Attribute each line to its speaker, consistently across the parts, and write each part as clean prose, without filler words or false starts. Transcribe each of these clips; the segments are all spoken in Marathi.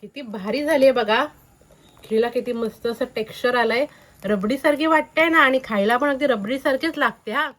Speaker 1: किती भारी झाली आहे बघा. खीरला किती मस्त असं टेक्स्चर आलंय. रबडी सारखी वाटते ना आणि खायला पण अगदी रबडी सारखीच लागते हा.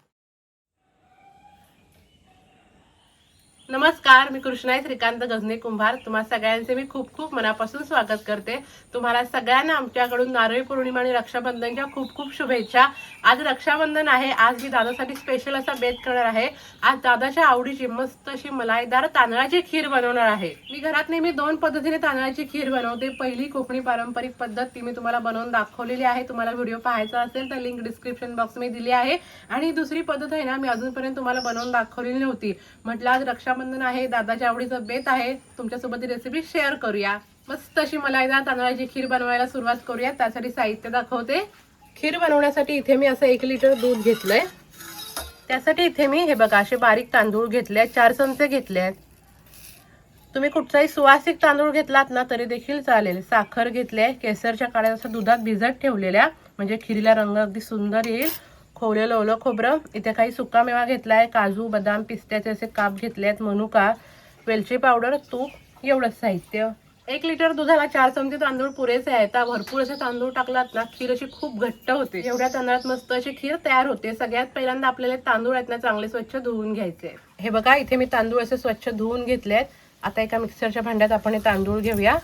Speaker 1: नमस्कार, मी कृष्णाई श्रीकांत गजने कुंभार. तुम्हा सगळ्यांचे मी खूप खूप मनापासून स्वागत करते. तुम्हाला सगळ्यांना आमच्याकडून नारळी पौर्णिमा आणि रक्षाबंधनच्या खूप खूप शुभेच्छा. आज रक्षाबंधन आहे. आज मी दादासाठी स्पेशल असा बेत करणार आहे. आज दादाच्या आवडीची मस्त अशी मलाईदार तांदळाची खीर बनवणार आहे. मी घरात नेहमी दोन पद्धतीने तांदळाची खीर बनवते. पहिली कोकणी पारंपरिक पद्धत ती मी तुम्हाला बनवून दाखवलेली आहे. तुम्हाला व्हिडिओ पाहायचा असेल तर लिंक डिस्क्रिप्शन बॉक्स मध्ये दिली आहे. आणि दुसरी पद्धत आहे ना, मी अजूनपर्यंत तुम्हाला बनवून दाखवलेली नव्हती. म्हटलं आज रक्षाबंधन आहे, दादाच्या आवडीचं बेत आहे, तुमच्यासोबत ही रेसिपी शेअर करूया. मस्त अशी मलाईदार तांदळाची खीर बनवायला सुरुवात करूया. त्यासाठी साहित्य दाखवते. खीर बनवण्यासाठी इथे मी असं 1 लिटर दूध घेतलंय. त्यासाठी इथे मी हे बघा असे बारीक तांदूळ घेतले, 4 चमचे घेतले आहेत. तुम्ही कुठचाही सुवासिक तांदूळ घेतलात ना तरी देखील चालेल. साखर घेतले, केसरच्या काड्या असं दुधात भिजत ठेवलेल्या, म्हणजे खीरीला रंग अगदी सुंदर येईल. खोवलेलं ओलं खोबरं, इथे काही सुकामेवा घेतलाय, काजू बदाम पिस्त्याचे असे काप घेतलेत, मनुका, वेलची पावडर, तूप, एवढंच साहित्य. 1 लिटर दुधाला 4 चमचे तांदूळ पुरेसे आहेत. भरपूर असे तांदूळ टाकलात ना खीर अशी खूप घट्ट होते. एवढ्या तांदळात मस्त अशी खीर तयार होते. सगळ्यात पहिल्यांदा आपल्याला तांदूळ आहेत ना चांगले स्वच्छ धुवून घ्यायचे. हे बघा इथे मी तांदूळ असे स्वच्छ धुवून घेतलेत. आता एका मिक्सरच्या भांड्यात आपण हे तांदूळ घेऊया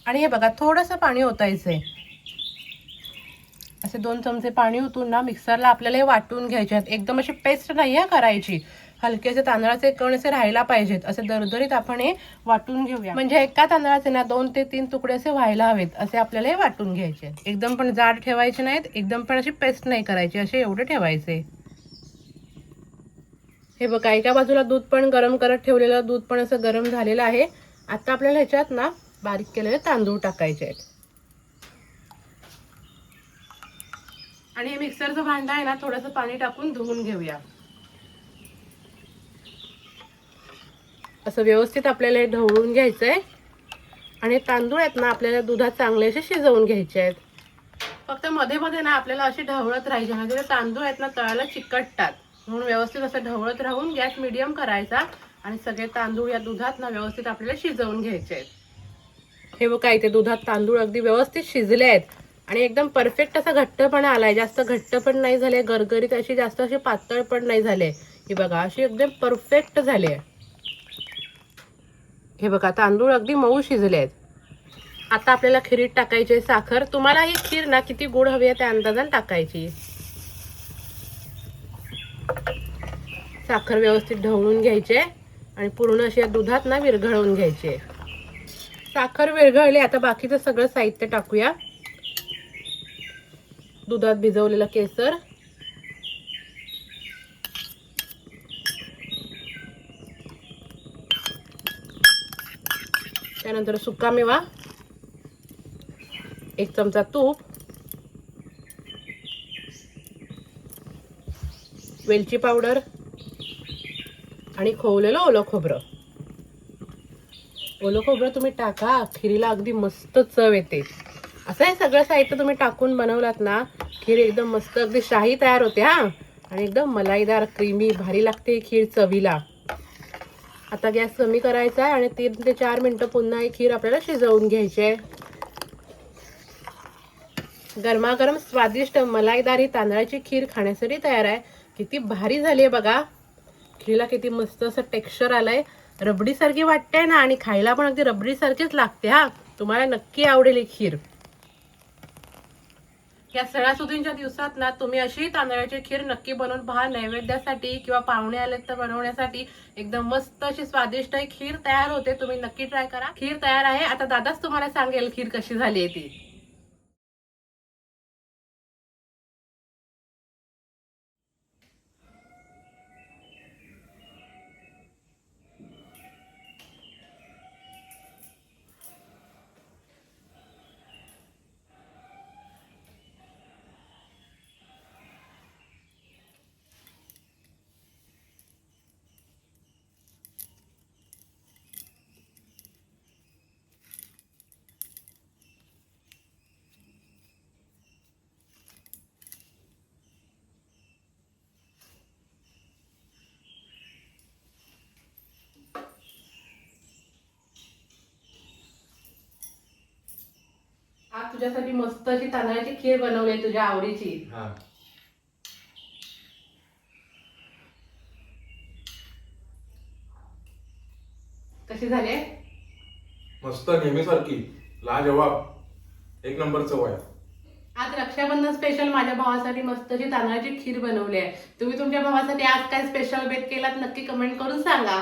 Speaker 1: आणि हे बघा थोडंसं पाणी ओतायचंय. असे 2 चमचे पाणी ओतून ना मिक्सरला आपल्याला हे वाटून घ्यायचे आहेत. एकदम अशी पेस्ट नाही करायची, हलकेसे तांदळाचे कण असे राहायला पाहिजेत. असे दरदरीत आपण हे वाटून घेऊया. म्हणजे एका तांदळाचे ना 2 ते 3 तुकडे असे व्हायला हवेत, असे आपल्याला हे वाटून घ्यायचे. एकदम पण जाड ठेवायचे नाहीत, एकदम पण अशी पेस्ट नाही करायची, असे एवढे ठेवायचे. हे बघा एका बाजूला दूध पण गरम करत ठेवलेलं, दूध पण असं गरम झालेलं आहे. आता आपल्याला ह्याच्यात ना बारीक केलेले तांदूळ टाकायचे आहेत. आणि हे मिक्सरचं भांडं आहे ना थोडंसं पाणी टाकून धुवून घेऊया. असं व्यवस्थित आपल्याला हे ढवळून घ्यायचंय. आणि तांदूळ आहेत ना आपल्याला दुधात चांगले असे शिजवून घ्यायचे आहेत. फक्त मध्ये मध्ये ना आपल्याला अशी ढवळत राहायची, म्हणजे तांदूळ आहेत ना तळाला चिकटतात. म्हणून व्यवस्थित असं ढवळत राहून गॅस मीडियम करायचा आणि सगळे तांदूळ या दुधात ना व्यवस्थित आपल्याला शिजवून घ्यायचे आहेत. हे बघा इथे दुधात तांदूळ अगदी व्यवस्थित शिजले आहेत आणि एकदम परफेक्ट असा घट्टपणा आलाय. जास्त घट्ट पण नाही झाले, गरगरीत अशी जास्त अशी पातळ पण नाही झाले. हे बघा अशी एकदम परफेक्ट झाले. हे बघा तांदूळ अगदी मऊ शिजले आहेत. आता आपल्याला खीरीत टाकायची साखर. तुम्हाला ही खीर ना किती गोड हवी आहे त्या अंदाजाने टाकायची. साखर व्यवस्थित ढवळून घ्यायचे आणि पूर्ण अशी दुधात ना विरघळवून घ्यायचे. साखर विरघळली. आता बाकीचं सगळं साहित्य टाकूया. दुधात भिजवलेलं केसर, त्यानंतर सुकामेवा, 1 चमचा तूप, वेलची पावडर आणि खोवलेलं ओलं खोबरं. ओलं खोबरं तुम्ही टाका, खीरीला अगदी मस्त चव येते. असं हे सगळं साहित्य तुम्ही टाकून बनवलात ना खीर एकदम मस्त अगदी शाही तयार होते हा. आणि एकदम मलाईदार क्रीमी भारी लागते खीर चवीला. आता गॅस कमी करायचा आहे आणि 3 ते 4 मिनिटं पुन्हा ही खीर आपल्याला शिजवून घ्यायची आहे. गरमागरम स्वादिष्ट मलाईदार ही तांदळाची खीर खाण्यासाठी तयार आहे. किती भारी झाली आहे बघा. खीरला किती मस्त असं टेक्स्चर आलंय. रबडी सारखी वाटते ना आणि खायला पण अगदी रबडी सारखीच लागते हा. तुम्हाला नक्की आवडेल ही खीर. या सणासुदींच्या दिवसात ना तुम्ही अशी तांदळाची खीर नक्की बनवून पहा. नैवेद्यासाठी किंवा पाहुणे आले तर बनवण्यासाठी एकदम मस्त अशी स्वादिष्ट खीर तयार होते. तुम्ही नक्की ट्राय करा. खीर तयार आहे. आता दादाच तुम्हाला सांगेल खीर कशी झाली आहे ती. आज तुझ्यासाठी मस्त अशी तांदळाची खीर बनवली आहे तुझ्या आवडीची.
Speaker 2: हा
Speaker 1: कशी झाली?
Speaker 2: मस्त नेहमीसारखी लाजवाब एक नंबर चव आहे.
Speaker 1: आज रक्षाबंधन स्पेशल माझ्या भावासाठी मस्त अशी तांदळाची खीर बनवली आहे. तुम्ही तुमच्या भावासाठी आज काय स्पेशल बेत केलात नक्की कमेंट करून सांगा.